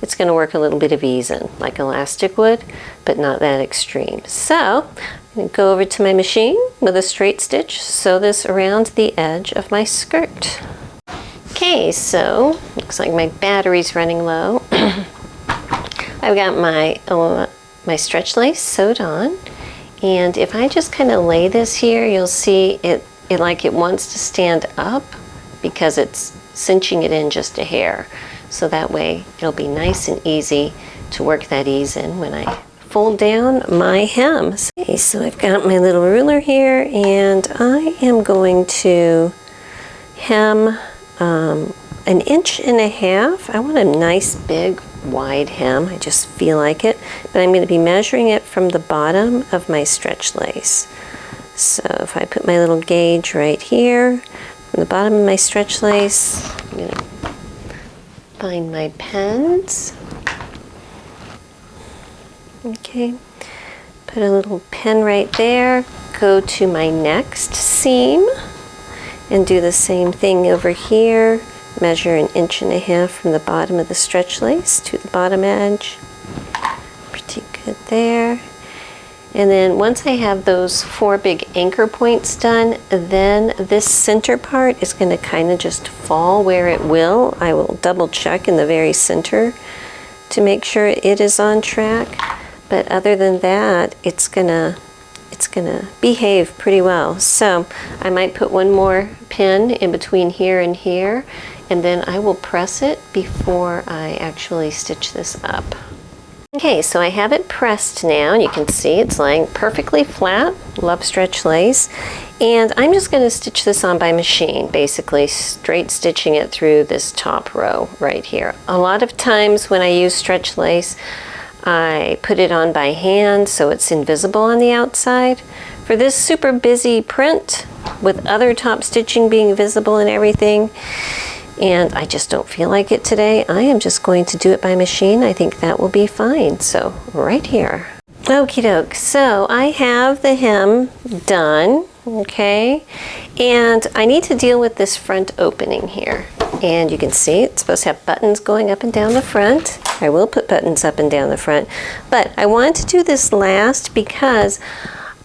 it's going to work a little bit of ease in, like elastic would, but not that extreme. So I'm going to go over to my machine with a straight stitch, sew this around the edge of my skirt. Okay, so looks like my battery's running low. I've got my stretch lace sewed on, and if I just kind of lay this here, you'll see it like it wants to stand up because it's cinching it in just a hair. So that way it'll be nice and easy to work that ease in when I fold down my hems. Okay, so I've got my little ruler here, and I am going to hem 1.5 inches. I want a nice big wide hem. I just feel like it, but I'm going to be measuring it from the bottom of my stretch lace. So if I put my little gauge right here from the bottom of my stretch lace, I'm going to find my pens. Okay, put a little pen right there, go to my next seam and do the same thing over here. Measure 1.5 inches from the bottom of the stretch lace to the bottom edge. Pretty good there. And then once I have those 4 big anchor points done, then this center part is going to kind of just fall where it will. I will double check in the very center to make sure it is on track. But other than that, it's gonna it's gonna behave pretty well. So I might put one more pin in between here and here, and then I will press it before I actually stitch this up. Okay, so I have it pressed now, and you can see it's lying perfectly flat. Love stretch lace. And I'm just going to stitch this on by machine, basically straight stitching it through this top row right here. A lot of times when I use stretch lace, I put it on by hand so it's invisible on the outside. For this super busy print with other top stitching being visible and everything, and I just don't feel like it today, I am just going to do it by machine. I think that will be fine. So right here. Okie doke. So I have the hem done, okay? And I need to deal with this front opening here. And you can see it's supposed to have buttons going up and down the front. I will put buttons up and down the front. But I wanted to do this last because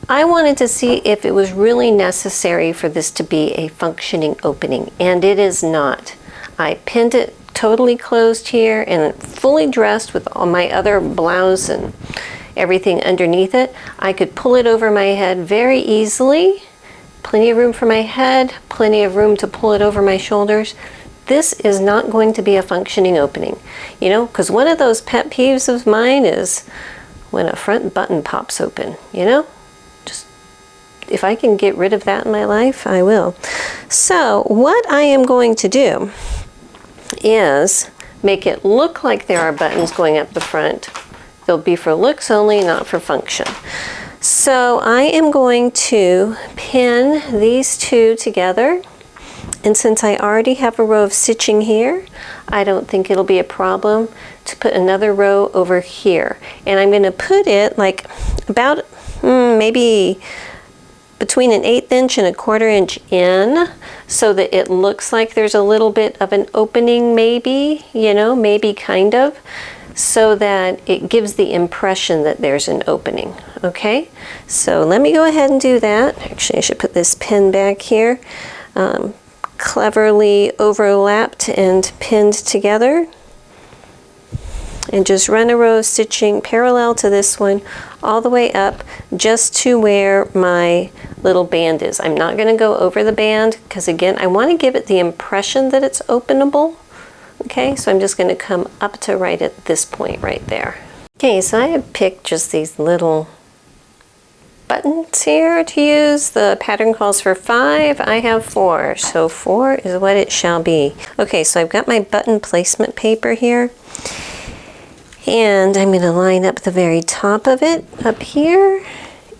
I wanted to see if it was really necessary for this to be a functioning opening, and it is not. I pinned it totally closed here and fully dressed with all my other blouse and everything underneath it. I could pull it over my head very easily. Plenty of room for my head, plenty of room to pull it over my shoulders. This is not going to be a functioning opening, you know, because one of those pet peeves of mine is when a front button pops open, you know? Just if I can get rid of that in my life, I will. So what I am going to do is make it look like there are buttons going up the front. They'll be for looks only, not for function. So I am going to pin these two together. And since I already have a row of stitching here, I don't think it'll be a problem to put another row over here. And I'm going to put it like about maybe between an 1/8 inch and a 1/4 inch in, so that it looks like there's a little bit of an opening, maybe, you know, maybe kind of, so that it gives the impression that there's an opening. Okay, so let me go ahead and do that. Actually, I should put this pin back here. Cleverly overlapped and pinned together, and just run a row of stitching parallel to this one all the way up just to where my little band is. I'm not going to go over the band because, again, I want to give it the impression that it's openable. Okay, so I'm just going to come up to right at this point right there. Okay, so I have picked just these little buttons here to use. The pattern calls for 5. I have 4, so 4 is what it shall be. Okay, so I've got my button placement paper here, and I'm going to line up the very top of it up here,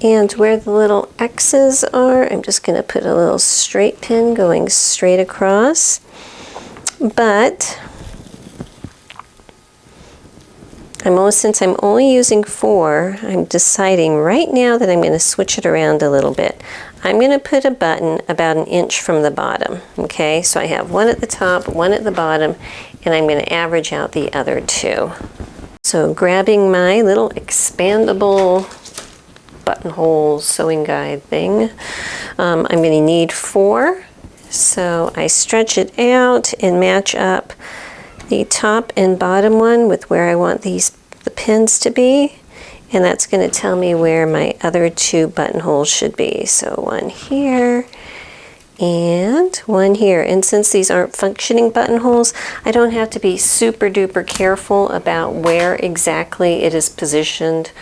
and where the little X's are, I'm just going to put a little straight pin going straight across. But since I'm only using 4, I'm deciding right now that I'm going to switch it around a little bit. I'm going to put a button about 1 inch from the bottom. Okay, so I have one at the top, one at the bottom, and I'm going to average out the other 2. So grabbing my little expandable buttonhole sewing guide thing, I'm going to need 4. So I stretch it out and match up the top and bottom one with where I want the pins to be, and that's going to tell me where my other 2 buttonholes should be. So one here and one here. And since these aren't functioning buttonholes, I don't have to be super duper careful about where exactly it is positioned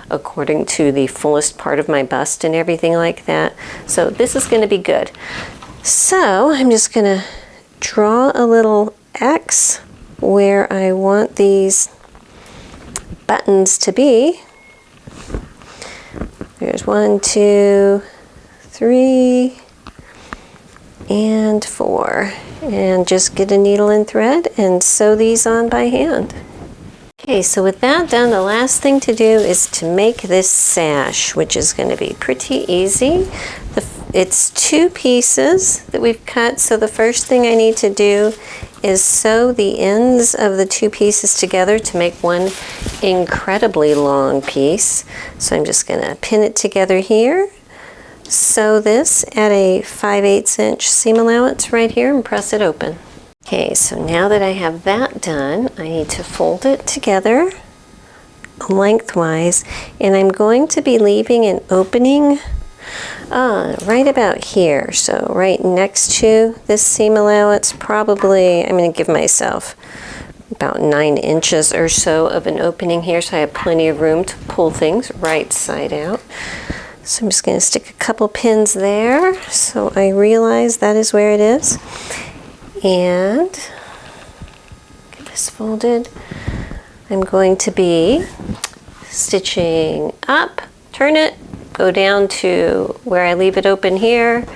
according to the fullest part of my bust and everything like that. So this is going to be good. So I'm just going to draw a little X where I want these buttons to be. There's 1, 2, 3, and 4. And just get a needle and thread and sew these on by hand. Okay, so with that done, the last thing to do is to make this sash, which is going to be pretty easy. It's 2 pieces that we've cut, so the first thing I need to do is sew the ends of the 2 pieces together to make one incredibly long piece. So I'm just going to pin it together here, sew this at a 5/8 inch seam allowance right here, and press it open. Okay, so now that I have that done, I need to fold it together lengthwise, and I'm going to be leaving an opening right about here. So right next to this seam allowance, probably I'm going to give myself about 9 inches or so of an opening here, so I have plenty of room to pull things right side out. So I'm just going to stick a couple pins there so I realize that is where it is. And get this folded. I'm going to be stitching up, turn it, go down to where I leave it open here,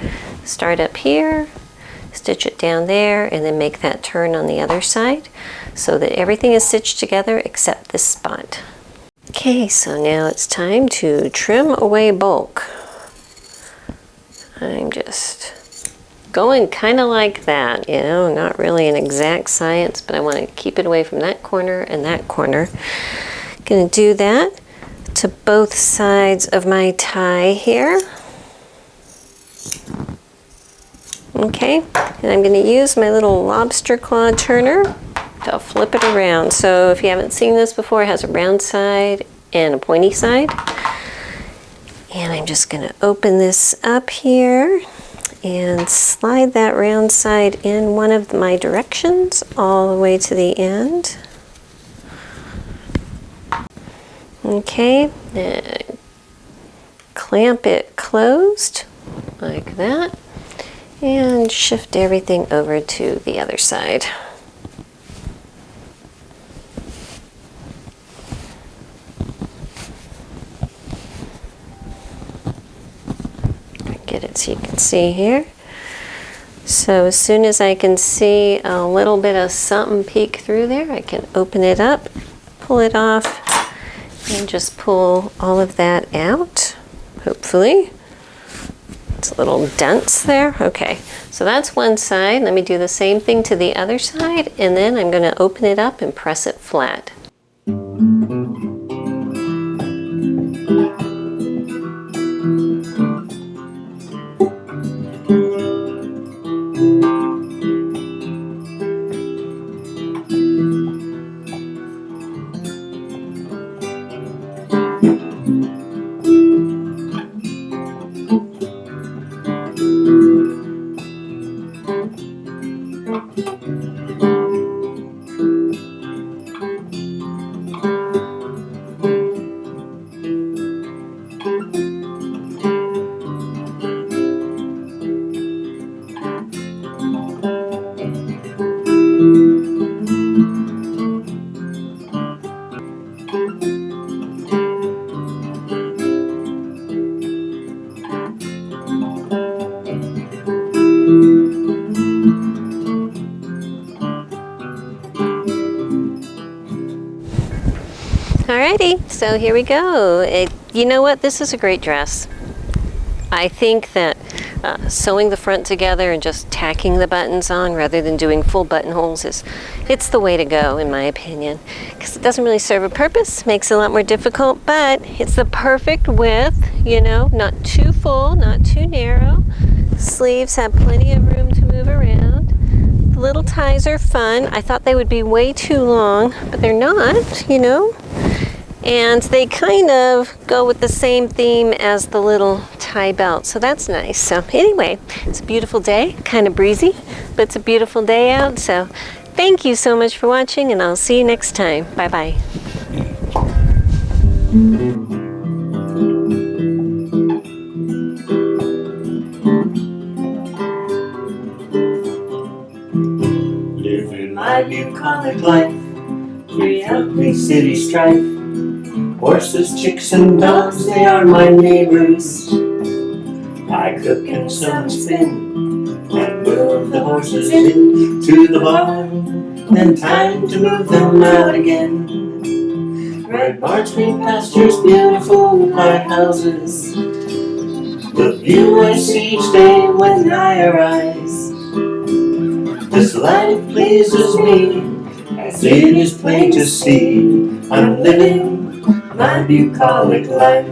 start up here, stitch it down there, and then make that turn on the other side so that everything is stitched together except this spot. Okay, so now it's time to trim away bulk. I'm just going kind of like that, you know, not really an exact science, but I want to keep it away from that corner and that corner. Going to do that to both sides of my tie here. Okay, and I'm going to use my little lobster claw turner to flip it around. So if you haven't seen this before, it has a round side and a pointy side. And I'm just going to open this up here and slide that round side in one of my directions all the way to the end. Okay, then clamp it closed like that and shift everything over to the other side. Get it so you can see here. So as soon as I can see a little bit of something peek through there, I can open it up, pull it off, and just pull all of that out, hopefully. It's a little dense there. Okay, so that's one side. Let me do the same thing to the other side, and then I'm going to open it up and press it flat. Alrighty, so here we go. You know what? This is a great dress. I think that sewing the front together and just tacking the buttons on rather than doing full buttonholes it's the way to go, in my opinion, because it doesn't really serve a purpose, makes it a lot more difficult, but it's the perfect width, you know, not too full, not too narrow. Sleeves have plenty of room to move around. The little ties are fun. I thought they would be way too long, but they're not, you know. And they kind of go with the same theme as the little tie belt, so that's nice. So anyway, it's a beautiful day, kind of breezy, but it's a beautiful day out. So thank you so much for watching, and I'll see you next time. Bye-bye. Living my bucolic life, free healthy city strife. Horses, chicks, and dogs, they are my neighbors. I cook and sew and spin, and move the horses into the barn. Then time to move them out again. Red barns, green pastures, beautiful white houses. The view I see each day when I arise. This life pleases me, as it is plain to see. I'm living my bucolic life.